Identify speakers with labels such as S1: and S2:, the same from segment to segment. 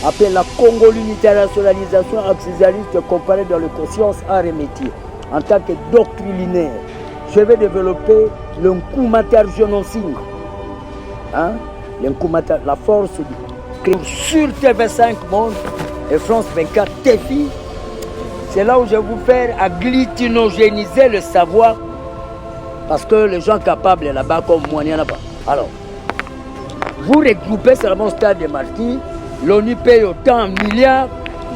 S1: appelée la Congo, l'unitariationalisation accessionnaliste comparée dans les consciences, arts et métiers. En tant que doctrinaire, je vais développer le Nkumata Genoncing. Hein? Le Nkumata, la force du crime sur TV5 Monde et France 24 TFI. C'est là où je vais vous faire agglutinogéniser le savoir. Parce que les gens capables là-bas, comme moi, il n'y en a pas. Alors, vous regroupez seulement au stade des martyrs. L'ONU paye autant en milliards.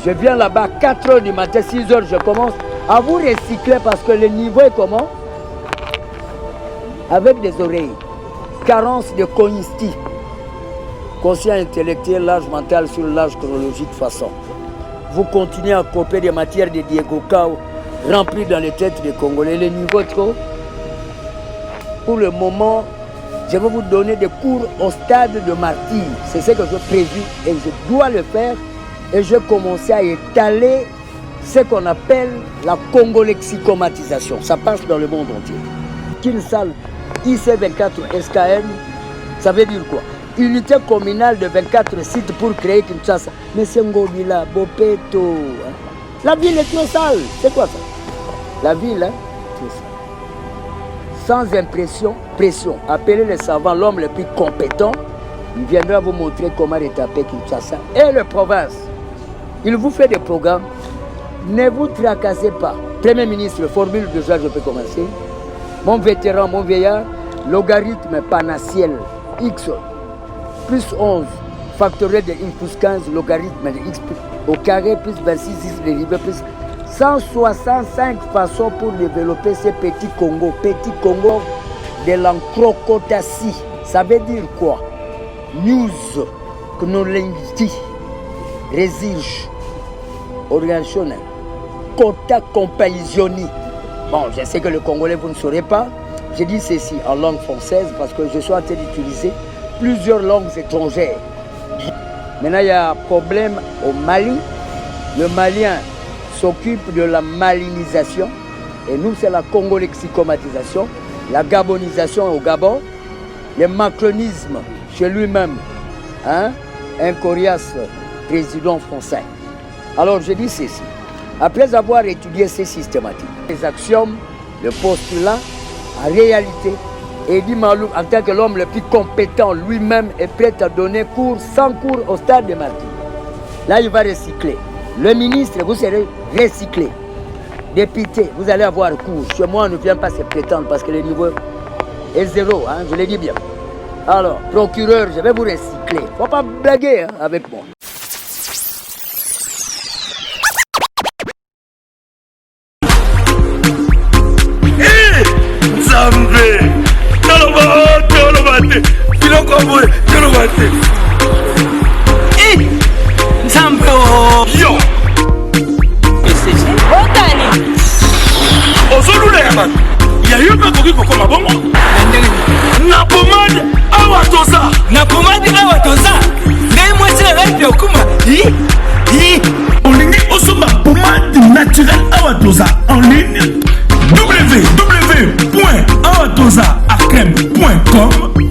S1: Je viens là-bas 4 h du matin, 6 h, je commence à vous recycler parce que le niveau est comment? Avec des oreilles. Carence de cognition. Conscient intellectuel, l'âge mental sur l'âge chronologique façon. Vous continuez à copier des matières de Diego Cao remplies dans les têtes des Congolais. Le niveau est trop. Pour le moment, je vais vous donner des cours au stade de martyr. C'est ce que j'ai prévu et je dois le faire. Et je commence à étaler ce qu'on appelle la congolexicomatisation. Ça passe dans le monde entier. Kinsal IC24 SKM, ça veut dire quoi? Unité communale de 24 sites pour créer Kinshasa. Mais c'est Ngobila, Bopeto. La ville est trop sale. C'est quoi ça? La ville, trop sale. Sans impression, pression. Appelez les savants, l'homme le plus compétent. Il viendra vous montrer comment retaper Kinshasa et le province. Il vous fait des programmes. Ne vous tracassez pas. Premier ministre, formule déjà, je peux commencer. Mon vétéran, mon vieillard, logarithme panatiel x plus 11 factoriel de x plus 15, logarithme de x au carré plus 26, x dérivé plus 165 façons pour développer ces petits Congo. Petit Congo de l'encrocotatie. Ça veut dire quoi? News, chronologie, résige, organisationnel, quota compagnoni. Bon, je sais que le Congolais, vous ne saurez pas. Je dis ceci en langue française parce que je suis en train d'utiliser plusieurs langues étrangères. Maintenant, il y a un problème au Mali. Le Malien s'occupe de la malinisation. Et nous, c'est la congolexicomatisation, la gabonisation au Gabon, le macronisme chez lui-même. Hein? Un coriace président français. Alors, je dis ceci. Après avoir étudié ces systématiques, les axiomes, le postulat, en réalité, Edi Maloum, en tant que l'homme le plus compétent lui-même, est prêt à donner cours sans cours au stade de martyrs. Là, il va recycler. Le ministre, vous serez recyclé. Député, vous allez avoir cours. Chez moi, on ne vient pas se prétendre parce que le niveau est zéro, hein, je le dis bien. Alors, procureur, je vais vous recycler. Il ne faut pas blaguer hein, avec moi.
S2: Na pomade awa toza. Ndenge mwasi na ngai okuma. Olingi osomba pomade naturelle awa toza en ligne www.awatozaarkem.com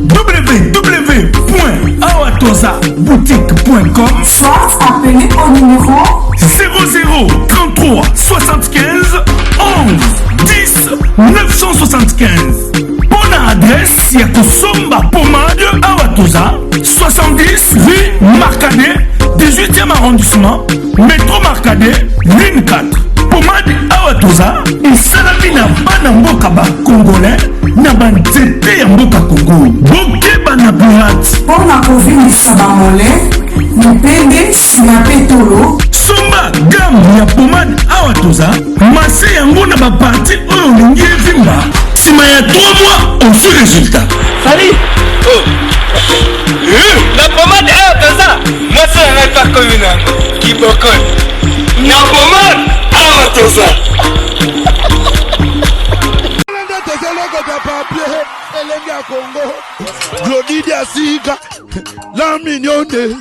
S2: www.awatozaboutique.com
S3: Soit appelé au numéro
S2: 00 33 75 11 10 975. Bonne adresse, ya Kosomba Pomade Awatoza, 70 rue Marcadet, 18e arrondissement, métro Marcadet, ligne 4. Pomade Awatoza, isalami na bana mboka ba congolais, na banzete ya mboka Congo. Bokeba na pirate.
S3: Pona kovingisa bamole, mipende, sinapetolo.
S2: Somba gamme ya pomade Awatoza, masse yango na ba parti oyo lingi evimba. Sima ya 3 mois, on fait résultat.
S4: Salut. Oh. La pommade est à ça. Moi, ça n'est pas comme une qui bocole. La pommade est à ça.
S5: La mignonne.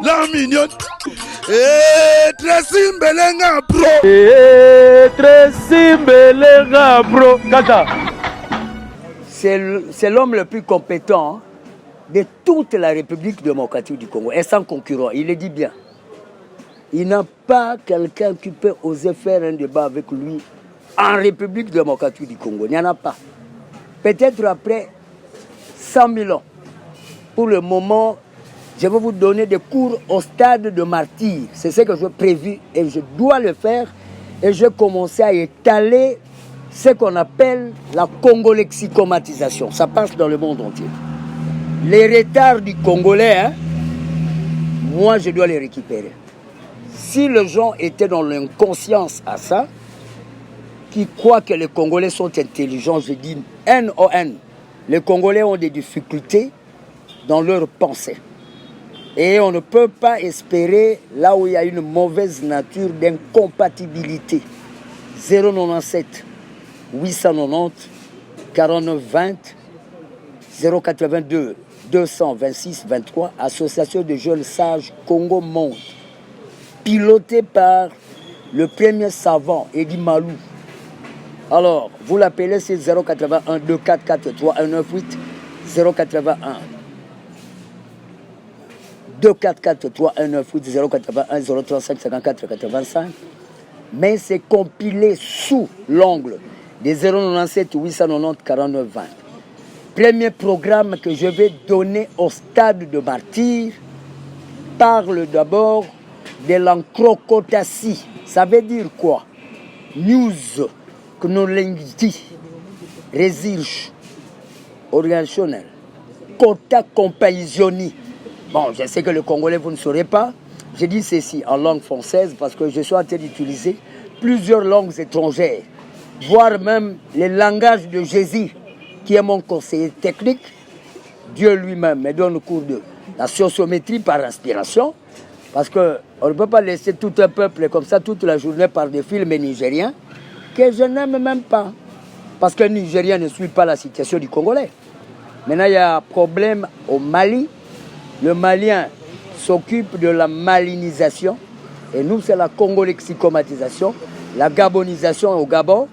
S5: La mignonne. Tracy Mbelenga bro.
S1: Tracy Mbelenga bro. Kata. C'est l'homme le plus compétent de toute la République démocratique du Congo, et sans concurrent, il le dit bien. Il n'a pas quelqu'un qui peut oser faire un débat avec lui en République démocratique du Congo. Il n'y en a pas. Peut-être après 100 000 ans. Pour le moment, je vais vous donner des cours au stade de martyr. C'est ce que j'ai prévu et je dois le faire. Et je commence à étaler ce qu'on appelle la congolexicomatisation. Ça passe dans le monde entier. Les retards du Congolais, hein, moi je dois les récupérer. Si les gens étaient dans l'inconscience à ça, qui croient que les Congolais sont intelligents, je dis N-O-N. Les Congolais ont des difficultés dans leur pensée. Et on ne peut pas espérer, là où il y a une mauvaise nature d'incompatibilité. 097 890 49 20 082 226 23, Association de jeunes sages Congo Monde, piloté par le premier savant, Edi Malou. Alors, vous l'appelez, c'est 081 2443 198 081 2443 198 081 035 54 85. Mais c'est compilé sous l'angle des 097 890 49 20. Premier programme que je vais donner au stade de martyr parle d'abord de l'encrocotatie. Ça veut dire quoi? News, chronologie, recherche organisationnelle, quota compaisioni. Bon, je sais que le Congolais, vous ne saurez pas. Je dis ceci en langue française parce que je suis en train d'utiliser plusieurs langues étrangères, voire même le langage de Jésus, qui est mon conseiller technique. Dieu lui-même me donne le cours de la sociométrie par inspiration, parce qu'on ne peut pas laisser tout un peuple comme ça toute la journée par des films nigériens que je n'aime même pas, parce que Nigérien ne suit pas la situation du Congolais. Maintenant, il y a un problème au Mali. Le Malien s'occupe de la malinisation, et nous, c'est la congolexicomatisation, la gabonisation au Gabon,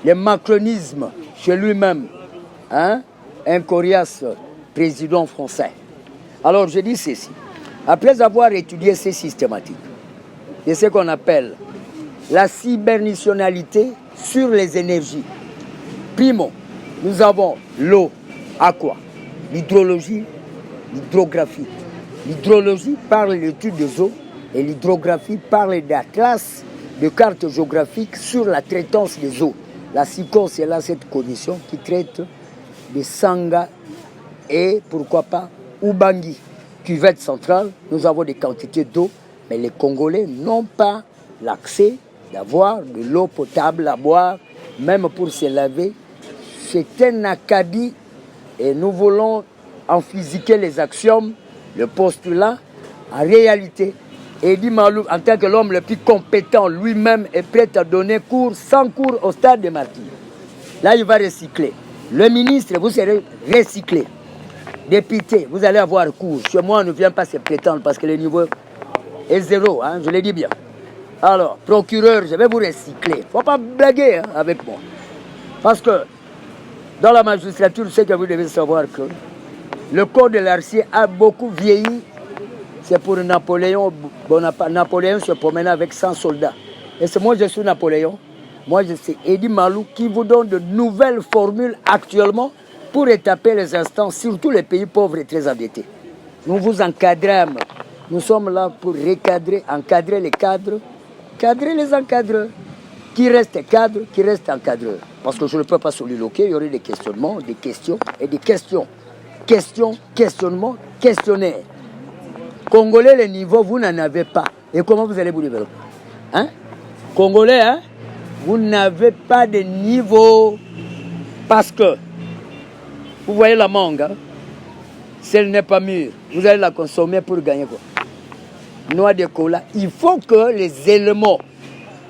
S1: le macronisme chez lui-même, hein, un coriace président français. Alors, je dis ceci. Après avoir étudié ces systématiques, de ce qu'on appelle la cybernationalité sur les énergies. Primo, nous avons l'eau, aqua, l'hydrologie, l'hydrographie. L'hydrologie parle de l'étude des eaux et l'hydrographie parle d'atlas, de cartes géographiques sur la traitance des eaux. La SICO, c'est là cette commission qui traite de Sanga et, pourquoi pas, Ubangi, cuvette centrale. Nous avons des quantités d'eau, mais les Congolais n'ont pas l'accès d'avoir de l'eau potable à boire, même pour se laver. C'est un acadie et nous voulons en physiquer les axiomes, le postulat, en réalité. Edi Malou, en tant que l'homme le plus compétent lui-même, est prêt à donner cours sans cours au stade de martyr. Là, il va recycler. Le ministre, vous serez recyclé. Député, vous allez avoir cours. Chez moi, on ne vient pas se prétendre parce que le niveau est zéro, hein, je l'ai dit bien. Alors, procureur, je vais vous recycler. Il ne faut pas blaguer, hein, avec moi. Parce que dans la magistrature, c'est que vous devez savoir que le code de l'Arcier a beaucoup vieilli. C'est pour Napoléon Bonaparte. Napoléon se promenait avec 100 soldats. Et c'est moi, je suis Napoléon. Moi, je suis Edi Malou qui vous donne de nouvelles formules actuellement pour étaper les instances, surtout les pays pauvres et très endettés. Nous vous encadrons. Nous sommes là pour recadrer, encadrer les cadres, cadrer les encadreurs. Qui reste cadre, qui reste encadreur. Parce que je ne peux pas soliloquer, il y aurait des questionnements, des questions et des questions. Questions, questionnements, questionnaires. Congolais, les niveaux, vous n'en avez pas. Et comment vous allez vous développer? Hein? Congolais, hein? Vous n'avez pas de niveau. Parce que, vous voyez la mangue, hein? Si elle n'est pas mûre, vous allez la consommer pour gagner quoi? Noix de cola. Il faut que les éléments,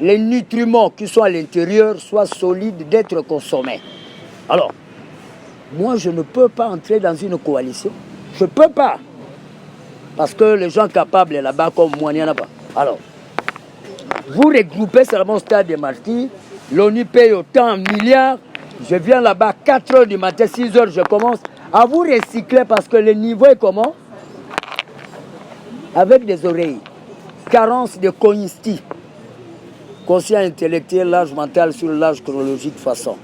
S1: les nutriments qui sont à l'intérieur soient solides d'être consommés. Alors, moi, je ne peux pas entrer dans une coalition. Je ne peux pas. Parce que les gens capables là-bas, comme moi, il n'y en a pas. Alors, vous regroupez seulement au stade des martyrs. L'ONU paye autant en milliards. Je viens là-bas 4 h du matin, 6 h, je commence À vous recycler parce que le niveau est comment? Avec des oreilles. Carence de cognitif. Conscient intellectuel, l'âge mental sur l'âge chronologique façon.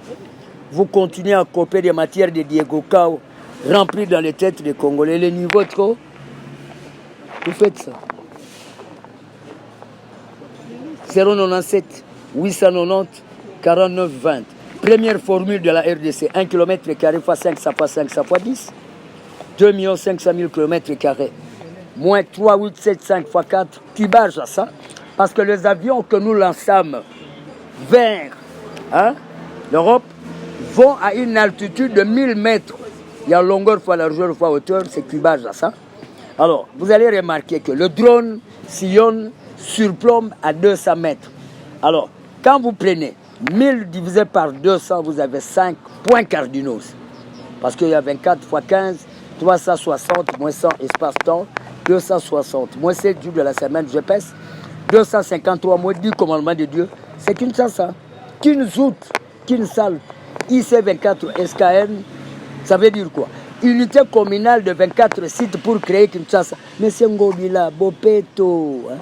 S1: Vous continuez à copier des matières de Diego Cao remplies dans les têtes des Congolais. Le niveau trop, vous faites ça. 097 890 49 20. Première formule de la RDC, 1 km x 500 x 500 x 10, 2 500 000 km². Moins 3875 x 4, cubage à ça. Parce que les avions que nous lançons vers l'Europe vont à une altitude de 1000 mètres. Il y a longueur fois largeur fois hauteur, c'est cubage à ça. Alors, vous allez remarquer que le drone sillonne, surplombe à 200 mètres. Alors, quand vous prenez 1000 divisé par 200, vous avez 5 points cardinaux. Parce qu'il y a 24 x 15, 360, moins 100 espace-temps, 260, moins 7 jours de la semaine, je pèse, 253, moins 10 commandements de Dieu. C'est Kinshasa. Kinzout, Kinsal, IC24 SKN, ça veut dire quoi? Unité communale de 24 sites pour créer Kinshasa. Mais c'est Ngobila, Bopeto. Hein?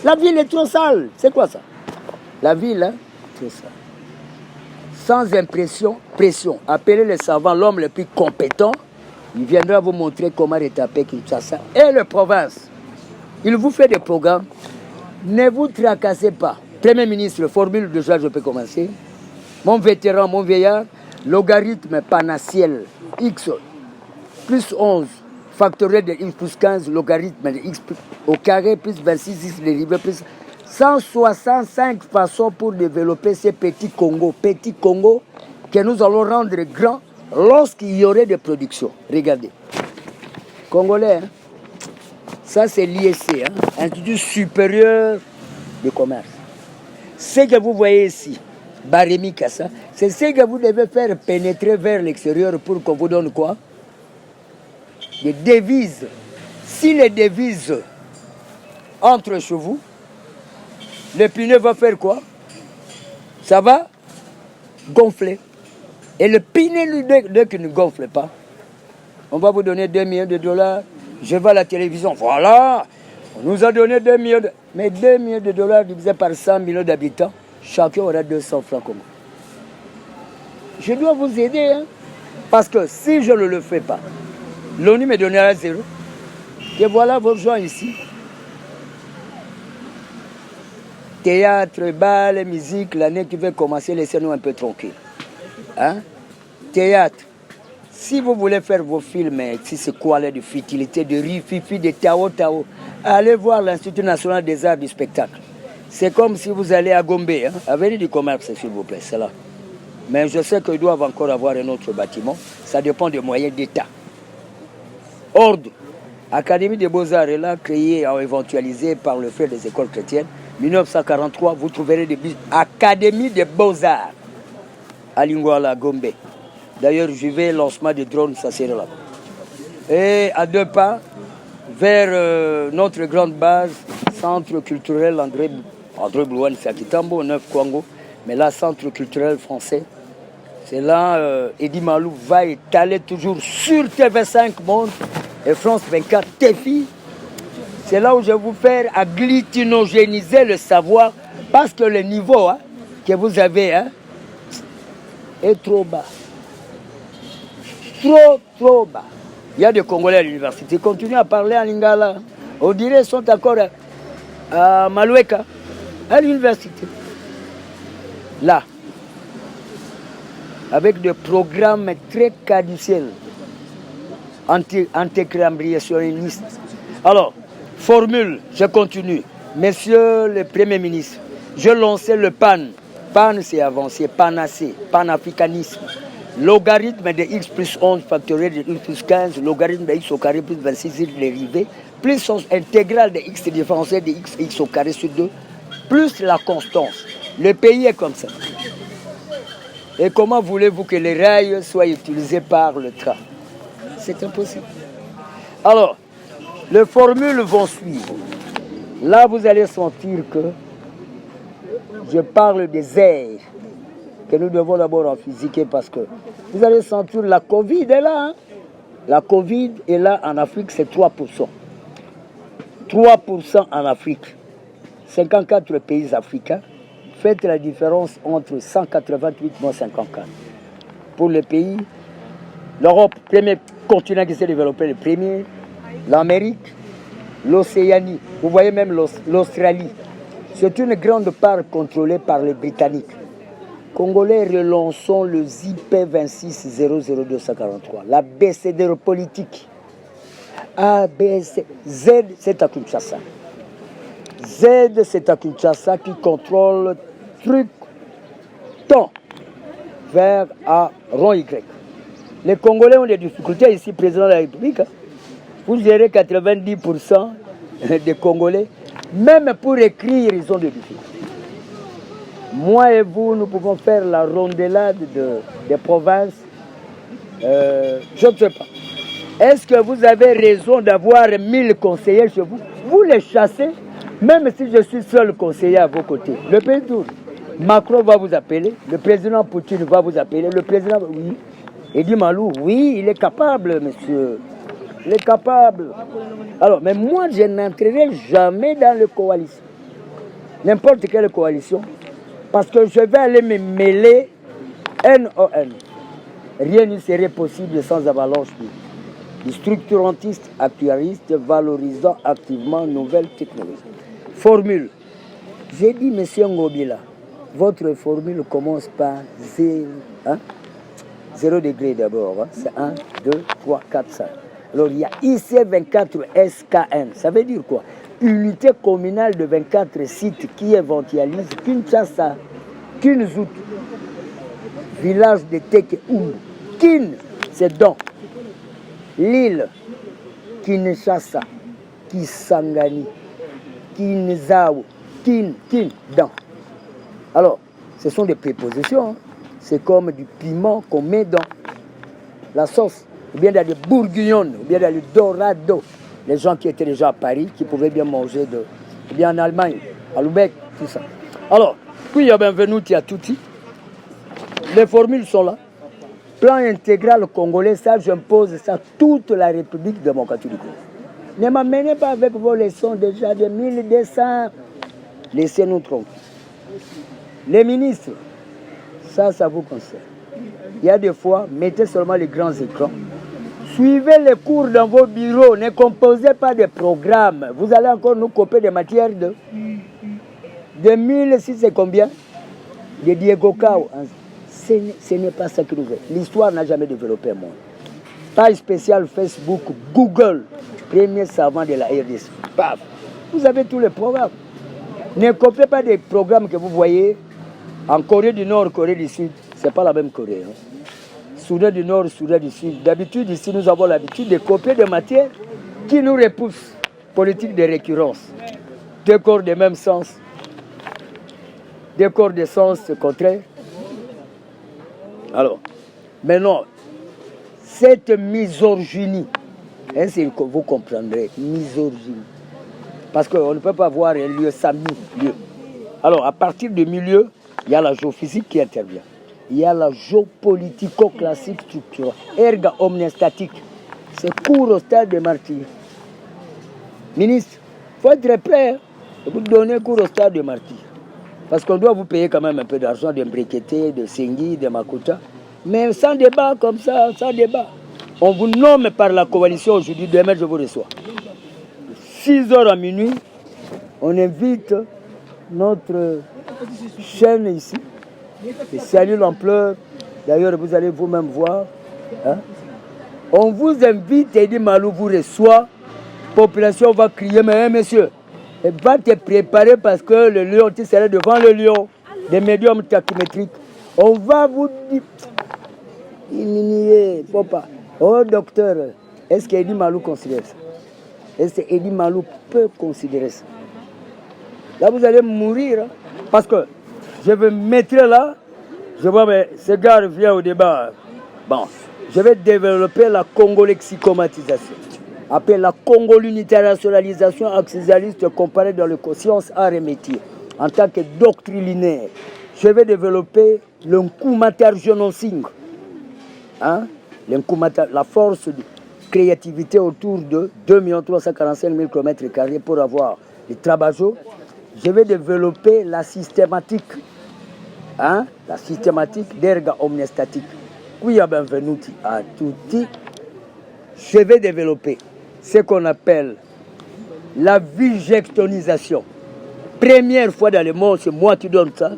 S1: La ville est trop sale. C'est quoi ça? La ville, hein? C'est ça. Sans pression, appelez les savants, l'homme le plus compétent, il viendra vous montrer comment retaper Kinshasa et les provinces. Il vous fait des programmes. Ne vous tracassez pas. Premier ministre, formule déjà, je peux commencer. Mon vétéran, mon vieillard, logarithme panatiel, x plus 11, factoriel de x plus 15, logarithme de x au carré plus 26, x dérivé plus 165 façons pour développer ces petits Congo que nous allons rendre grands lorsqu'il y aurait des productions. Regardez. Congolais, hein? Ça c'est l'ISC, hein? Institut supérieur de commerce. Ce que vous voyez ici, Baremi Kassa, c'est ce que vous devez faire pénétrer vers l'extérieur pour qu'on vous donne quoi? Des devises. Si les devises entrent chez vous, le pneu va faire quoi? Ça va gonfler. Et le pneu, dès qu'il ne gonfle pas, on va vous donner 2 millions de dollars. Je vais à la télévision, voilà, on nous a donné 2 millions de... Mais 2 millions de dollars divisé par 100 millions d'habitants, chacun aura 200 francs comme moi. Je dois vous aider, hein? Parce que si je ne le fais pas, l'ONU me donnera 0. Et voilà vos gens ici. Théâtre, bal, musique, l'année qui va commencer, laissez-nous un peu tranquilles. Hein? Théâtre. Si vous voulez faire vos films, si c'est quoi là, de futilité, de rififi, de tao, allez voir l'Institut national des arts du spectacle. C'est comme si vous allez à Gombe, hein? Avenue du commerce, s'il vous plaît, c'est là. Mais je sais qu'ils doivent encore avoir un autre bâtiment. Ça dépend des moyens d'État. Ordre. Académie des Beaux-Arts est là, créée et éventualisée par le fait des écoles chrétiennes. 1943, vous trouverez des Académie des Beaux-Arts à Lingouala, Gombe. D'ailleurs, je vais lancement des drones, ça sera là. Et à 2 pas, vers notre grande base, centre culturel André Blouane, c'est à Kitambo, 9 Kwango. Mais là, centre culturel français, c'est là, Eddie Malou va étaler toujours sur TV5 Monde et France 24 TFI. C'est là où je vais vous faire agglutinogéniser le savoir parce que le niveau que vous avez est trop bas. Trop bas. Il y a des Congolais à l'université. Continuez à parler en lingala. On dirait qu'ils sont encore à Maloueka, à l'université. Là, avec des programmes très caduciels, anti-cambriationnistes. Alors, formule, je continue. Messieurs les premiers ministres, je lançais le PAN. PAN, c'est avancé, panacée, panafricanisme. Logarithme de x plus 11 factoriel de x plus 15, logarithme de x au carré plus 26 dérivé, plus sens intégral de x différentiel de x au carré sur 2, plus la constance. Le pays est comme ça. Et comment voulez-vous que les rails soient utilisés par le train? C'est impossible. Alors, les formules vont suivre. Là, vous allez sentir que je parle des airs que nous devons d'abord en physiquer parce que vous allez sentir la Covid est là. Hein? La Covid est là en Afrique, c'est 3%. 3% en Afrique. 54 pays africains. Faites la différence entre 188 moins 54. Pour les pays, l'Europe, premier continent qui s'est développé, le premier, l'Amérique, l'Océanie, vous voyez même l'Australie. C'est une grande part contrôlée par les Britanniques. Congolais, relançons le ZIP 2600243, la BCD politique. A, B, C, Z, c'est à Kinshasa. Z, c'est à Kinshasa qui contrôle truc, temps, vers A, rond Y. Les Congolais ont des difficultés ici, président de la République. Vous gérez 90% des Congolais, même pour écrire, ils ont des difficultés. Moi et vous, nous pouvons faire la rondelade des provinces. Je ne sais pas. Est-ce que vous avez raison d'avoir 1000 conseillers chez vous? Vous les chassez, même si je suis seul conseiller à vos côtés. Le pays tourne. Macron va vous appeler, le président Poutine va vous appeler, le président... Oui. Edi Malou, oui, il est capable, monsieur. Il est capable. Alors, mais moi, je n'entrerai jamais dans les coalitions. N'importe quelle coalition. Parce que je vais aller me mêler NON. Rien ne serait possible sans avalanche. Les structurantistes, actuaristes, valorisant activement nouvelles technologies. Formule. J'ai dit, monsieur Ngobila, votre formule commence par 0, 0 degré d'abord. Hein. C'est 1, 2, 3, 4, 5. Alors il y a IC24SKN. Ça veut dire quoi? Unité communale de 24 sites qui éventualise Kinshasa, Kinzout, village de Tekeoum. Kin, c'est dans. Lille, Kinshasa, Kisangani, Kinzao, Kin, dans. Alors, ce sont des prépositions. Hein. C'est comme du piment qu'on met dans la sauce. Ou bien dans les bourguignonnes, ou bien dans les dorado. Les gens qui étaient déjà à Paris, qui pouvaient bien manger ou bien en Allemagne, à Lubeck, tout ça. Alors, puis il y a Benvenuti à Tutti. Les formules sont là. Plan intégral congolais, ça j'impose ça à toute la République démocratique du Congo. Ne m'amenez pas avec vos leçons déjà de 1200. Laissez-nous tranquilles. Les ministres, ça vous concerne. Il y a des fois, mettez seulement les grands écrans. Suivez les cours dans vos bureaux, ne composez pas de programmes. Vous allez encore nous copier des matières de 1000, si c'est combien? De Diego Cao. Ce n'est pas ça que nous voulons. L'histoire n'a jamais développé un monde. Page spéciale Facebook, Google, premier savant de la RDC. Paf. Vous avez tous les programmes. Ne copiez pas des programmes que vous voyez en Corée du Nord, Corée du Sud. Ce n'est pas la même Corée. Hein. Soudan du Nord, Soudan du Sud. D'habitude, ici, nous avons l'habitude de copier des matières qui nous repoussent. Politique de récurrence. Deux corps de même sens. Deux corps de sens contraires. Alors, maintenant, cette misogynie, hein, vous comprendrez, misogynie. Parce qu'on ne peut pas voir un lieu sans milieu. Alors, à partir du milieu, il y a la géophysique qui intervient. Il y a la géopolitico-classique structurelle, erga omnistatique. C'est cours au stade de martyrs. Ministre, il faut être prêt hein, vous donner cours au stade de martyrs. Parce qu'on doit vous payer quand même un peu d'argent de Mbrekete, de Sengi, de Makuta. Mais sans débat comme ça, sans débat. On vous nomme par la coalition aujourd'hui, demain je vous reçois. 6h à minuit, on invite notre chaîne ici. Et salut l'ampleur. D'ailleurs, vous allez vous-même voir. Hein? On vous invite, Edi Malou vous reçoit. La population va crier, mais monsieur, va te préparer parce que le lion, tu seras devant le lion. Des médiums tachymétriques. On va vous dire, il ne faut pas. Oh docteur, est-ce qu'Edi Malou considère ça? Est-ce qu'Edi Malou peut considérer ça? Là, vous allez mourir. Hein? Parce que je vais me mettre là. Je vois, mais ce gars vient au débat. Bon, je vais développer la congolexicomatisation. Appelée la congolunitarationalisation accessialiste comparée dans les consciences, arts et métiers. En tant que doctrinaire, je vais développer l'Nkumatar Genonsing. Hein? La force créativité autour de 2 345 000 km² pour avoir les trabajo. Je vais développer la systématique, la systématique d'erga omnistatique. Qui a benvenuti à tutti. Je vais développer ce qu'on appelle la vigectonisation. Première fois dans le monde, c'est moi qui donne ça.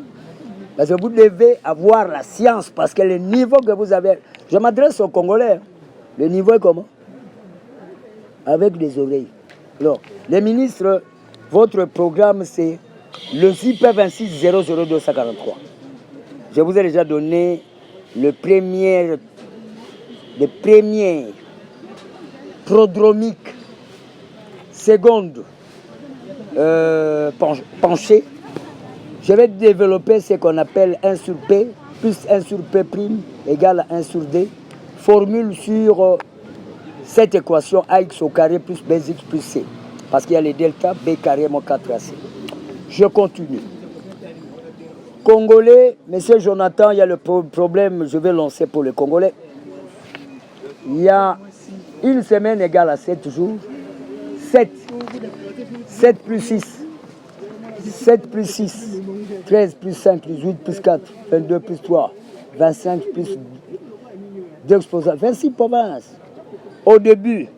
S1: Parce que vous devez avoir la science, parce que le niveau que vous avez... Je m'adresse aux Congolais. Le niveau est comment? Avec des oreilles. Alors, les ministres, votre programme, c'est le ZIP 26 00243. Je vous ai déjà donné le premier prodromique, seconde penché. Je vais développer ce qu'on appelle 1 sur P plus 1 sur P' égale à 1 sur D. Formule sur cette équation AX au carré plus BX plus C. Parce qu'il y a les delta B carré moins 4AC. Je continue. Congolais, monsieur Jonathan, il y a le problème, je vais lancer pour les Congolais. Il y a une semaine égale à 7 jours. 7 plus 6. 7 plus 6, 13 plus 5 plus 8 plus 4, 22 plus 3, 25 plus 2 exposants, 26 provinces. Au début,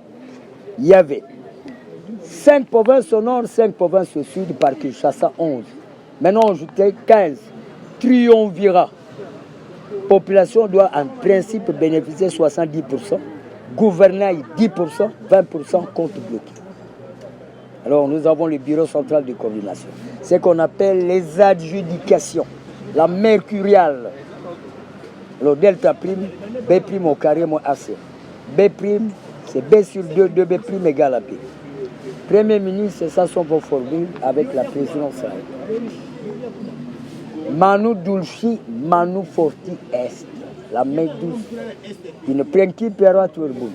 S1: il y avait 5 provinces au nord, 5 provinces au sud, par Kinshasa 11. Maintenant, on ajoutait 15. Triumvirat. Population doit en principe bénéficier 70%. Gouvernail 10%, 20% compte bloqué. Alors, nous avons le bureau central de coordination. Ce qu'on appelle les adjudications. La mercuriale. Le delta prime, B prime au carré moins AC. B prime, c'est B sur 2, 2B prime égale à B. Premier ministre, ça sont vos formules avec la présidence. Manu Dulci, Manu Forti Est. La main douce. Une principera turbul.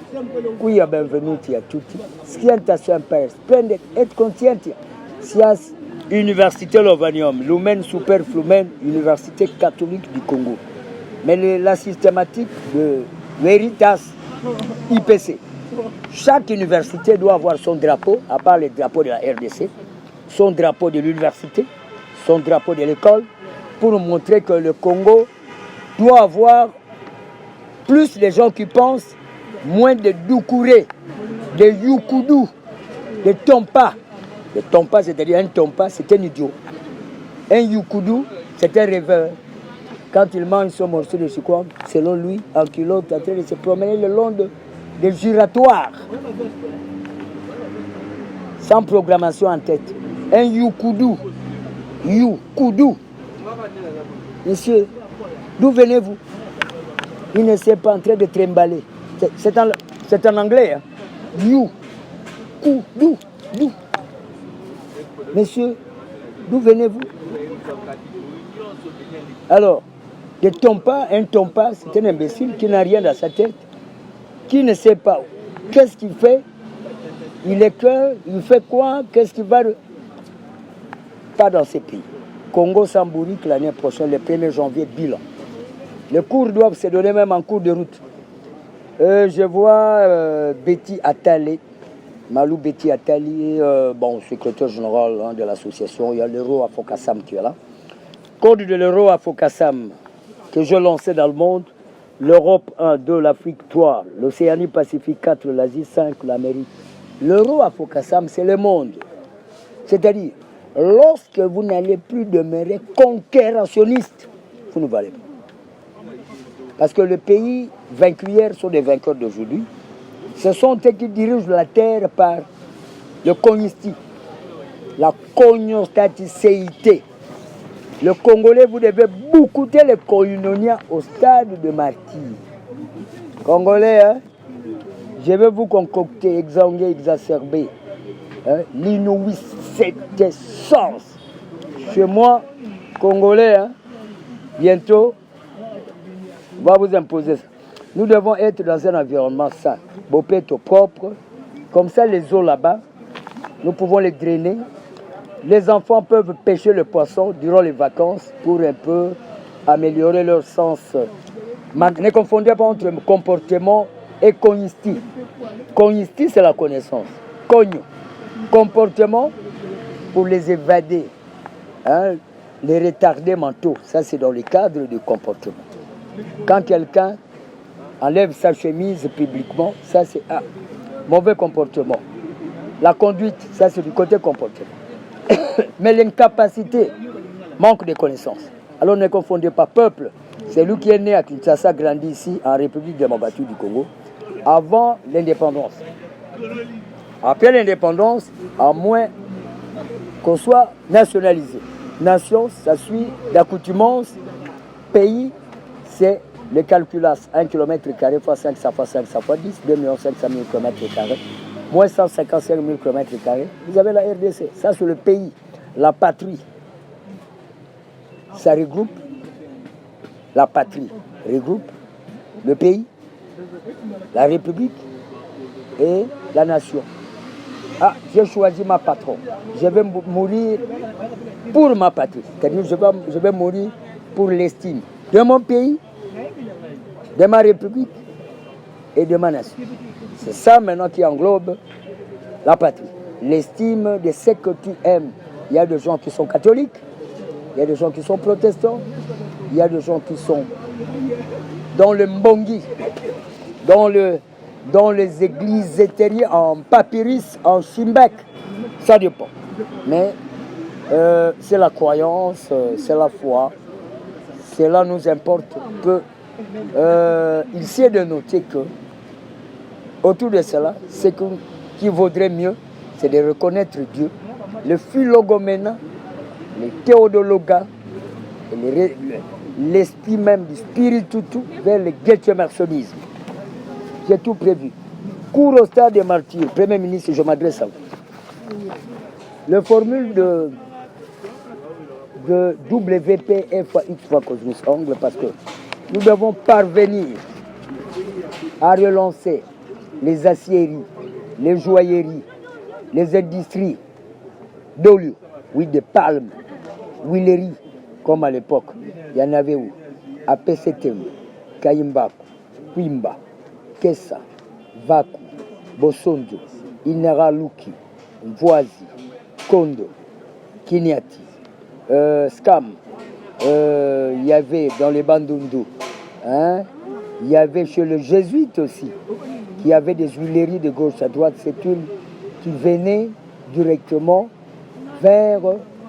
S1: Qui a benvenuti a tutti. Scienta sempre. Splendid et conscienti. Sias Université Lovanium. Lumen Super Flumen. Université catholique du Congo. Mais la systématique de Veritas IPC. Chaque université doit avoir son drapeau, à part le drapeau de la RDC, son drapeau de l'université, son drapeau de l'école, pour montrer que le Congo doit avoir plus de gens qui pensent, moins de Doucouré, de Youkoudou, de Tompa. Le Tompa, c'est-à-dire un Tompa, c'est un idiot. Un Youkoudou, c'est un rêveur. Quand il mange son morceau de sucre, selon lui, en culotte, en train de se promener le long des giratoires, sans programmation en tête. Un Youkoudou. Youkoudou. Monsieur, d'où venez-vous? Il ne s'est pas en train de trimballer. C'est en anglais. Hein? Youkoudou. Monsieur, d'où venez-vous? Alors, un Tompa, c'est un imbécile qui n'a rien dans sa tête, qui ne sait pas qu'est-ce qu'il fait, il est que, il fait quoi, qu'est-ce qu'il va... Pas dans ces pays. Congo Sambourique l'année prochaine, le 1er janvier, bilan. Les cours doivent se donner même en cours de route. Je vois Betty Attalé, Malou Betty Attalé, secrétaire général de l'association, il y a l'euro à Fokassam qui est là. Code de l'euro à Fokassam que je lançais dans le monde, l'Europe 1, 2, l'Afrique 3, l'Océanie Pacifique 4, l'Asie 5, l'Amérique. L'euro à Fokassam, c'est le monde. C'est-à-dire, lorsque vous n'allez plus demeurer conquérationniste, vous ne valez pas. Parce que les pays vaincus hier sont des vainqueurs d'aujourd'hui. Ce sont eux qui dirigent la terre par le cognisti, la cognostaticéité. Le Congolais, vous devez boucouter les koinonia au stade de martyr. Congolais, hein, je vais vous concocter, exsanguer, exacerber l'inouïe cette essence. Chez moi, Congolais, hein, bientôt, on va vous imposer ça. Nous devons être dans un environnement sain, bopeto propre. Comme ça, les eaux là-bas, nous pouvons les drainer. Les enfants peuvent pêcher le poisson durant les vacances pour un peu améliorer leur sens. Ne confondez pas entre comportement et cognisti. Cognisti, c'est la connaissance. Cogno, comportement pour les évadés, hein, les retardés mentaux. Ça, c'est dans le cadre du comportement. Quand quelqu'un enlève sa chemise publiquement, ça, c'est un mauvais comportement. La conduite, ça, c'est du côté comportement. Mais l'incapacité, manque de connaissances. Alors ne confondez pas peuple. C'est lui qui est né à Kinshasa, grandi ici, en République démocratique du Congo, avant l'indépendance. Après l'indépendance, à moins qu'on soit nationalisé. Nation, ça suit d'accoutumance. Pays, c'est le calculasse. 1 km fois 5, ça fois 5, ça fois 10, 2 500 000 km², moins 155 000 km². Vous avez la RDC. Ça, c'est le pays, la patrie. Ça regroupe, la patrie regroupe le pays, la République et la nation. Ah, j'ai choisi ma patronne. Je vais mourir pour ma patrie. C'est-à-dire je vais mourir pour l'estime de mon pays, de ma République et de ma nation. C'est ça maintenant qui englobe la patrie. L'estime de ce que tu aimes. Il y a des gens qui sont catholiques, il y a des gens qui sont protestants, il y a des gens qui sont dans le mbongi, dans les églises éthérées en papyrus, en chimbek. Ça dépend. Mais c'est la croyance, c'est la foi. Cela nous importe peu. Il est de noter que autour de cela, ce qui vaudrait mieux, c'est de reconnaître Dieu, le philogomena, les théodologas, et l'esprit même du spiritutu vers le guetchemersonisme. J'ai tout prévu. Cours au stade des martyrs, Premier ministre, je m'adresse à vous. Le formule de WP fois X fois Cosmos Angle, parce que nous devons parvenir à relancer les aciéries, les joailleries, les industries d'olio, oui, de palmes, huileries, comme à l'époque. Il y en avait où? À Pesetem, Kayimbaku, Kwimba, Kessa, Vaku, Bosondo, Inaraluki, Mvoazi, Kondo, Kinyati, Skam. Il y avait dans les Bandundu, hein, il y avait chez le jésuite aussi, qui avait des huileries de gauche à droite, cette huile qui venait directement vers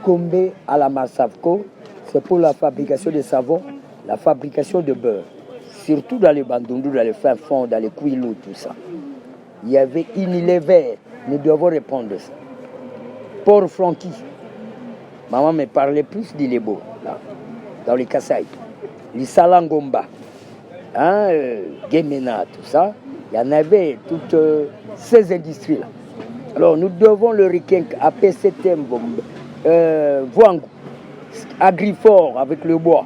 S1: Kombe à la Massavko. C'est pour la fabrication de savon, la fabrication de beurre. Surtout dans les Bandundu, dans les fins fonds, dans les Kouilou, tout ça. Il y avait Unilever, nous devons répondre à ça. Port Francky. Maman me parlait plus d'Ilebo, là, dans les Kassai. Les Salangomba, hein, Gemena, tout ça. Il y en avait toutes ces industries-là. Alors nous devons le requinquer à PCTM, Voangou, Agrifort avec le bois.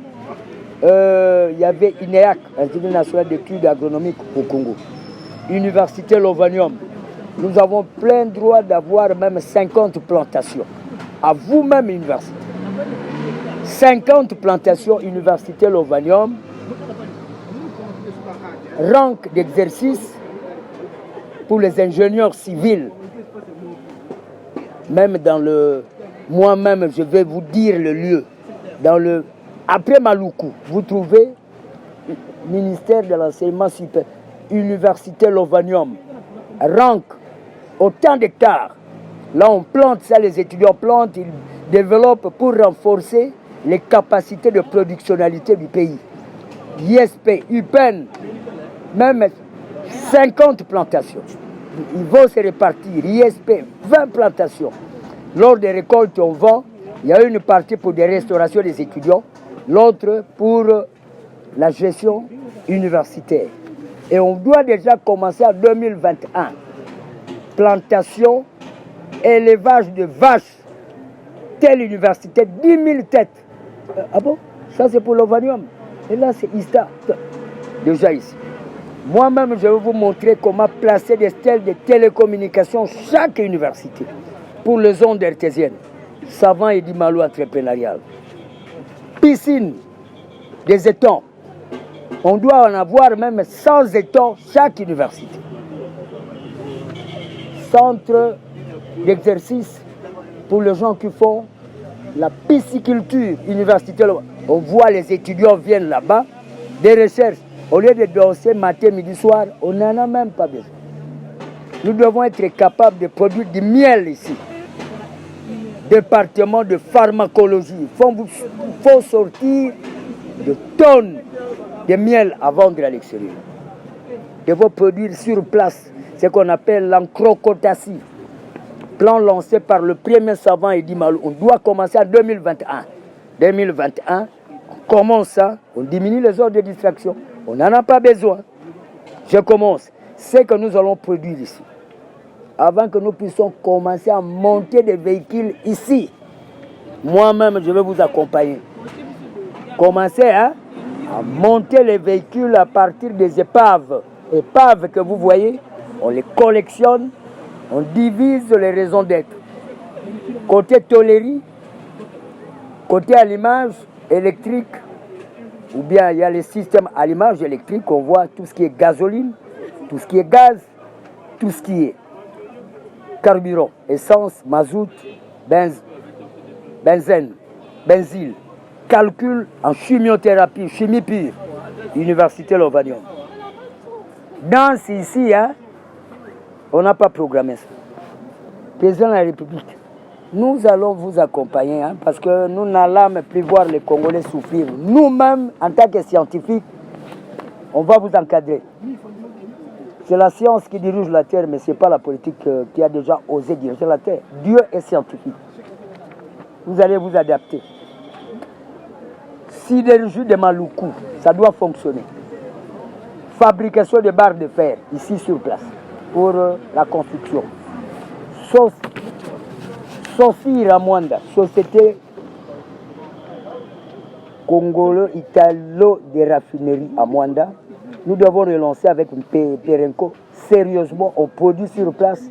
S1: Il y avait INEAC, Institut national d'études agronomiques au Congo. Université Lovanium. Nous avons plein droit d'avoir même 50 plantations. À vous-même, université. 50 plantations, Université Lovanium. Rank d'exercice pour les ingénieurs civils. Même dans le... Moi-même, je vais vous dire le lieu. Après Maluku, vous trouvez ministère de l'enseignement supérieur, Université Lovanium, rank, autant d'hectares. Là, on plante ça, les étudiants plantent, ils développent pour renforcer les capacités de productionnalité du pays. ISP, UPEN, même 50 plantations. Ils vont se répartir. ISP, 20 plantations. Lors des récoltes, on vend. Il y a une partie pour des restaurations des étudiants, l'autre pour la gestion universitaire. Et on doit déjà commencer en 2021. Plantation, élevage de vaches. Telle université, 10 000 têtes. Ah bon? Ça c'est pour l'Ovanium. Et là c'est ISTA. Déjà ici. Moi-même, je vais vous montrer comment placer des stèles de télécommunications chaque université pour les ondes artésiennes. Savant et Dimalo entrepreneurial. Piscine, des étangs. On doit en avoir même 100 hectares chaque université. Centre d'exercice pour les gens qui font la pisciculture universitaire. On voit les étudiants viennent là-bas, des recherches. Au lieu de danser matin, midi, soir, on n'en a même pas besoin. Nous devons être capables de produire du miel ici. Département de pharmacologie. Il faut sortir de tonnes de miel à vendre à l'extérieur. Il faut produire sur place ce qu'on appelle l'encrocotatie. Plan lancé par le premier savant Edi Malou. On doit commencer en 2021. 2021, on commence ça, on diminue les ordres de distraction. On n'en a pas besoin. Je commence. C'est que nous allons produire ici. Avant que nous puissions commencer à monter des véhicules ici. Moi-même, je vais vous accompagner. Commencez à monter les véhicules à partir des épaves. Épaves que vous voyez, on les collectionne, on divise les raisons d'être. Côté tôlerie, côté allumage électrique, ou bien il y a les systèmes allumage électrique, on voit tout ce qui est gasoline, tout ce qui est gaz, tout ce qui est carburant, essence, mazout, benzène, benzyle, calcul en chimiothérapie, chimie pure, Université Lovanium. Dans ici, hein, on n'a pas programmé ça. Président de la République, nous allons vous accompagner hein, parce que nous n'allons plus voir les Congolais souffrir. Nous-mêmes, en tant que scientifiques, on va vous encadrer. C'est la science qui dirige la Terre, mais ce n'est pas la politique qui a déjà osé diriger la Terre. Dieu est scientifique. Vous allez vous adapter. Sidérurgie de Maluku, ça doit fonctionner. Fabrication de barres de fer, ici sur place, pour la construction. Sophie Ramwanda, société congolo-italo de raffinerie à Mwanda. Nous devons relancer avec Perenco. Sérieusement, on produit sur place.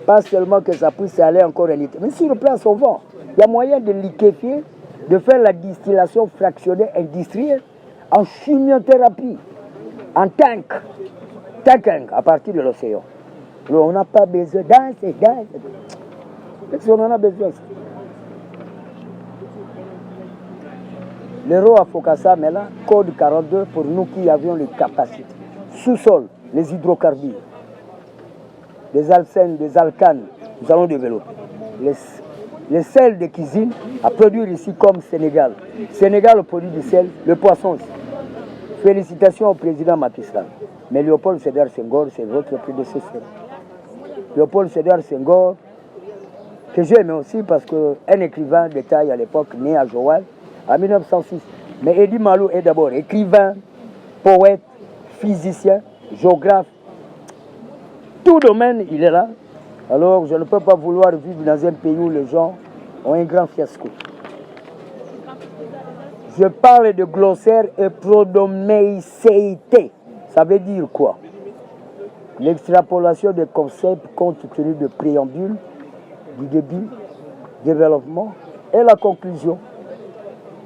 S1: Pas seulement que ça puisse aller encore en Italie. Mais sur place, on vend. Il y a moyen de liquéfier, de faire la distillation fractionnée industrielle en chimiothérapie, en tank à partir de l'océan. On n'a pas besoin d'anse. On en a besoin. L'euro à Fokassa, mais là, code 42 pour nous qui avions les capacités. Sous-sol, les hydrocarbures, les alcènes, des alcanes, nous allons développer. Les sels de cuisine à produire ici comme Sénégal. Sénégal produit du sel, le poisson aussi. Félicitations au président Macky Sall. Mais Léopold Sédar Senghor, c'est votre prédécesseur. Léopold Sédar Senghor, que j'aime aussi parce qu'un écrivain de taille à l'époque, né à Joal, en 1906. Mais Edi Malou est d'abord écrivain, poète, physicien, géographe. Tout domaine, il est là. Alors, je ne peux pas vouloir vivre dans un pays où les gens ont un grand fiasco. Je parle de glossaire et pronoméicéité. Ça veut dire quoi? L'extrapolation des concepts compte tenu de préambule, du début, développement et la conclusion.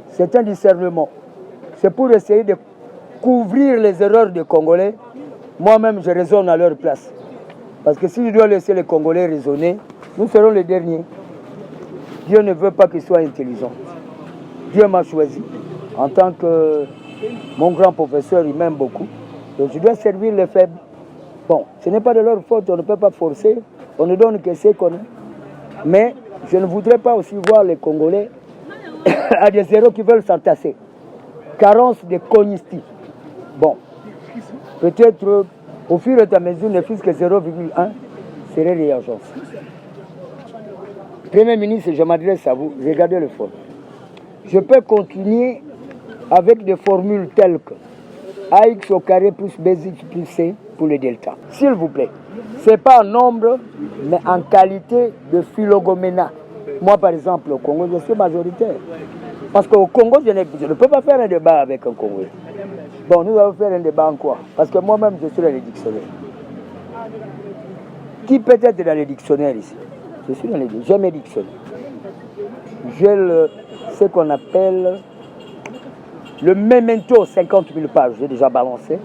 S1: C'est un discernement. C'est pour essayer de couvrir les erreurs des Congolais. Moi-même, je raisonne à leur place. Parce que si je dois laisser les Congolais raisonner, nous serons les derniers. Dieu ne veut pas qu'ils soient intelligents. Dieu m'a choisi. En tant que mon grand professeur, il m'aime beaucoup. Donc je dois servir les faibles. Bon, ce n'est pas de leur faute, on ne peut pas forcer. On ne donne que ce qu'on a. Mais je ne voudrais pas aussi voir les Congolais à des zéros qui veulent s'entasser. Carence de cognitif. Bon, peut-être au fur et à mesure, ne fût-ce que 0,1 serait réagence. Premier ministre, je m'adresse à vous, regardez le fond. Je peux continuer avec des formules telles que AX au carré plus BX plus C pour le delta. S'il vous plaît, ce n'est pas en nombre, mais en qualité de phylogomena. Moi, par exemple, au Congo, je suis majoritaire. Parce qu'au Congo, je ne peux pas faire un débat avec un Congolais. Bon, nous allons faire un débat en quoi? Parce que moi-même, je suis dans les dictionnaires. Qui peut être dans les dictionnaires ici? Je suis dans les dictionnaires. J'ai mes dictionnaires. J'ai ce qu'on appelle Le memento, 50 000 pages, j'ai déjà balancé.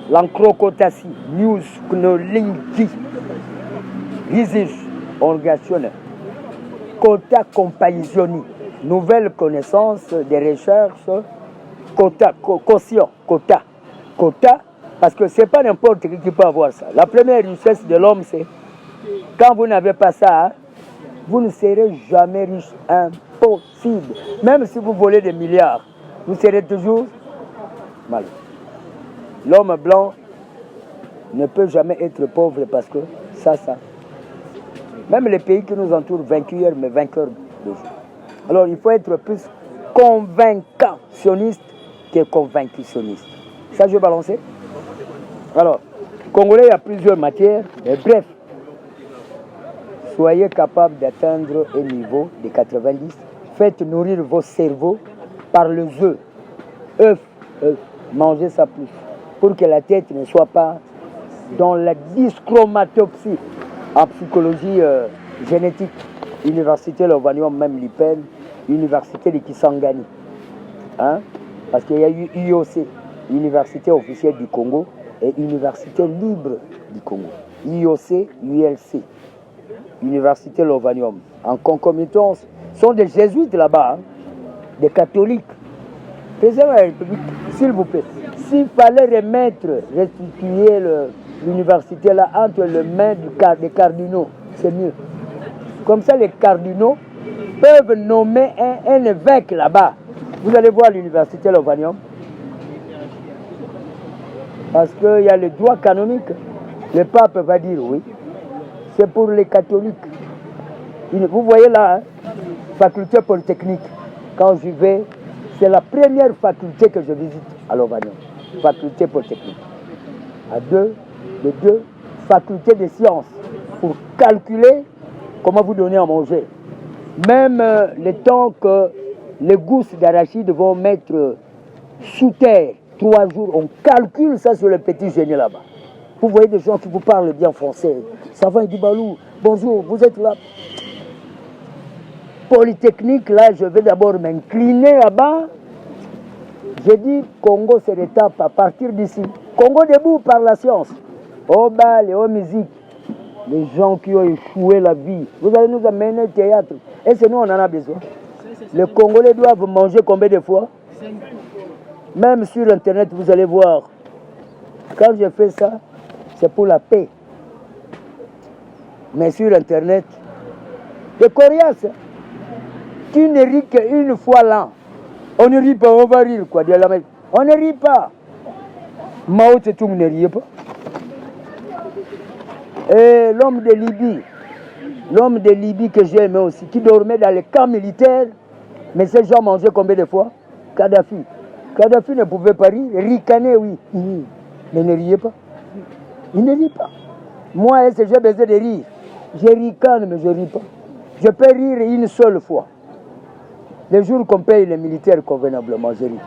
S1: L'encrocotasi, news, knolingi, risige, organisazione, quota compagnizioni, nouvelles connaissances, des recherches, quota, quotient, quota, parce que c'est pas n'importe qui peut avoir ça. La première richesse de l'homme, c'est quand vous n'avez pas ça, vous ne serez jamais riche. Impossible. Même si vous volez des milliards, vous serez toujours malheureux. L'homme blanc ne peut jamais être pauvre parce que ça. Même les pays qui nous entourent, vainqueurs, mais vainqueurs de jour. Alors il faut être plus convaincationniste que convainctionniste. Ça, je vais balancer. Alors, Congolais, il y a plusieurs matières, mais bref, soyez capables d'atteindre un niveau de 90. Faites nourrir vos cerveaux par les œufs. œufs, mangez ça plus. Pour que la tête ne soit pas dans la dyschromatopsie en psychologie génétique. Université Lovanium, même l'IPEN, Université de Kisangani. Hein? Parce qu'il y a eu IOC, Université officielle du Congo, et Université libre du Congo. IOC, ULC, Université Lovanium. En concomitance, sont des jésuites là-bas, hein? Des catholiques. Président de la République, s'il vous plaît, s'il fallait restituer l'université là entre les mains des cardinaux, c'est mieux. Comme ça, les cardinaux peuvent nommer un évêque là-bas. Vous allez voir l'université Lovanium. Parce qu'il y a le droit canonique. Le pape va dire oui. C'est pour les catholiques. Vous voyez là, hein, faculté polytechnique. Quand j'y vais, c'est la première faculté que je visite à Lovanium. Faculté polytechnique. Les deux facultés de sciences pour calculer comment vous donner à manger. Même le temps que les gousses d'arachide vont mettre sous terre, 3 jours, on calcule ça sur le petit génie là-bas. Vous voyez des gens qui vous parlent bien français. Ça va, il dit Balou, bonjour, vous êtes là. Polytechnique, là, je vais d'abord m'incliner là-bas. J'ai dit, Congo, c'est l'étape à partir d'ici. Congo debout par la science. Au bal et aux musiques. Les gens qui ont échoué la vie. Vous allez nous amener au théâtre. Et c'est nous, on en a besoin. Les Congolais doivent manger combien de fois? Même sur Internet, vous allez voir. Quand je fais ça, c'est pour la paix. Mais sur Internet, c'est coriace. Tu ne ris qu'une fois là. On ne rit pas, on va rire quoi. On ne rit pas. Mao Tse-tung ne riait pas. Et l'homme de Libye que j'ai aimé aussi, qui dormait dans les camps militaires, mais ces gens mangeaient combien de fois? Kadhafi. Kadhafi ne pouvait pas rire, ricaner, oui, mais ne riait pas. Il ne rit pas. Moi, j'ai besoin de rire. Je ricane, mais je ne ris pas. Je peux rire une seule fois. Le jour qu'on paye les militaires convenablement, je ris.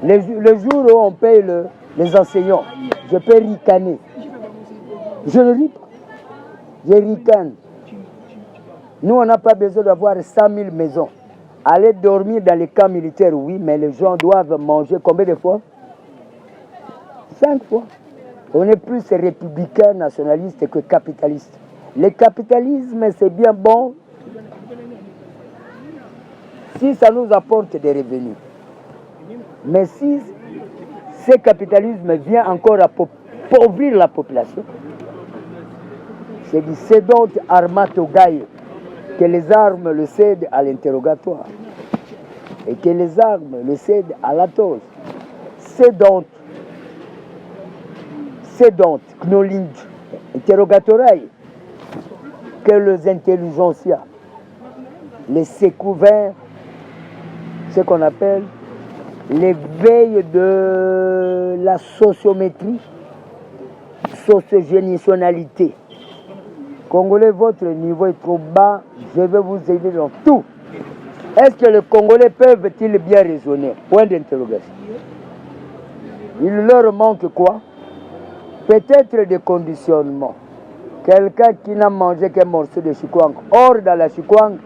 S1: Le jour où on paye les enseignants, je peux ricaner. Je ne ris pas. Je ricane. Nous, on n'a pas besoin d'avoir 100 000 maisons. Aller dormir dans les camps militaires, oui, mais les gens doivent manger combien de fois? 5 fois. On est plus républicain, nationaliste que capitaliste. Le capitalisme, c'est bien bon si ça nous apporte des revenus. Mais si ce capitalisme vient encore à appauvrir la population, c'est du sédont armato gaio, que les armes le cèdent à l'interrogatoire et que les armes le cèdent à la toge. Sédont, knoling, interrogatoire, que les intelligentsia, les sécouverts, ce qu'on appelle l'éveil de la sociométrie, sociogénitionnalité. Congolais, votre niveau est trop bas, je vais vous aider dans tout. Est-ce que les Congolais peuvent-ils bien raisonner? Point d'interrogation. Il leur manque quoi? Peut-être des conditionnements. Quelqu'un qui n'a mangé qu'un morceau de chikwang. Or, dans la chikwang,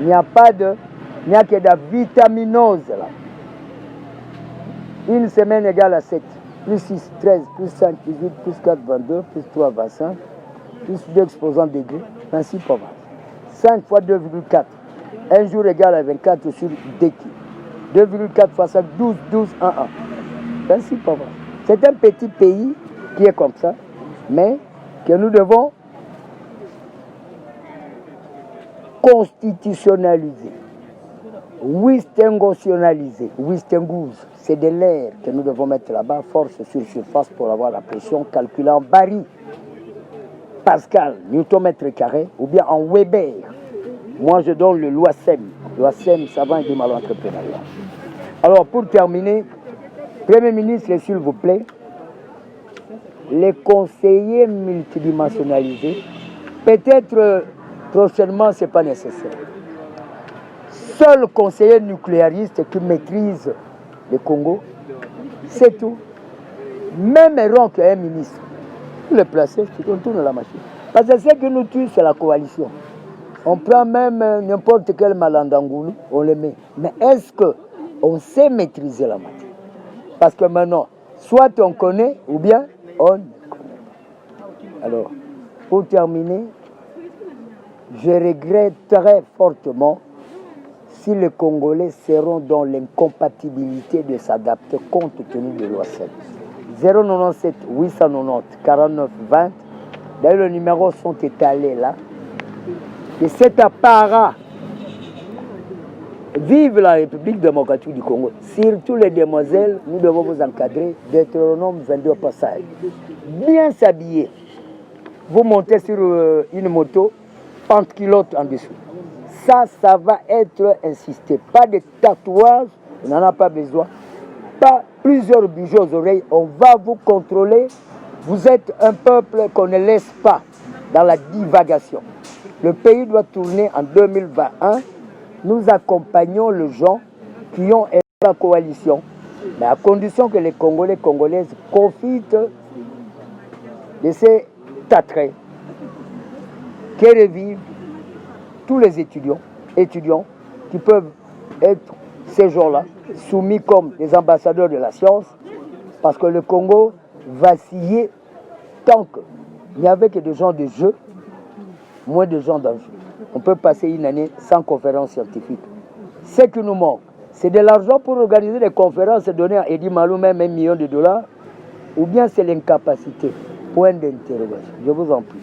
S1: il n'y a que de la vitaminose là. Une semaine égale à 7. Plus 6, 13, plus 5, 18, plus 4, 22, plus 3, 25, plus 2 exposants degrés, 26 pour 20. 5 fois 2,4. Un jour égale à 24 sur DQ. 2,4 fois 5, 12, 12, 1, 1. 26 pour 20. C'est un petit pays qui est comme ça, mais que nous devons constitutionnaliser, wistengotionaliser. Wistengouz, c'est de l'air que nous devons mettre là-bas, force sur surface pour avoir la pression, calculant Barry, Pascal, Newton mètre carré, ou bien en Weber. Moi, je donne le LOASEM. LOASEM, savant et du mal entrepreneuriat. Alors, pour terminer, Premier ministre, s'il vous plaît, les conseillers multidimensionnalisés, peut-être prochainement, ce n'est pas nécessaire. Seul conseiller nucléariste qui maîtrise le Congo, c'est tout. Même rang qu'un ministre. Vous le placez, on tourne la machine. Parce que ce qui nous tue, c'est la coalition. On prend même n'importe quel malandangoulou, on le met. Mais est-ce qu'on sait maîtriser la matière? Parce que maintenant, soit on connaît, ou bien on ne connaît. Alors, pour terminer, je regrette très fortement si les Congolais seront dans l'incompatibilité de s'adapter compte tenu de l'OASEM. 097 890 49 20. D'ailleurs, les numéros sont étalés là. Et cet appareil, vive la République démocratique du Congo. Surtout les demoiselles, nous devons vous encadrer. Deutéronome 22 passage. Bien s'habiller. Vous montez sur une moto, pente-culotte en dessous. Ça va être insisté. Pas de tatouages, on n'en a pas besoin. Pas plusieurs bijoux aux oreilles, on va vous contrôler. Vous êtes un peuple qu'on ne laisse pas dans la divagation. Le pays doit tourner en 2021. Nous accompagnons les gens qui ont aidé la coalition, mais à condition que les Congolais, Congolaises profitent de ces attraits que revivent tous les étudiants qui peuvent être ces jours-là soumis comme des ambassadeurs de la science, parce que le Congo vacillait tant qu'il n'y avait que des gens de jeu, moins de gens d'enjeu. On peut passer une année sans conférence scientifique. Ce qui nous manque, c'est de l'argent pour organiser des conférences et donner à Eddie Malou même $1 million, ou bien c'est l'incapacité. Point d'interrogation. Je vous en prie.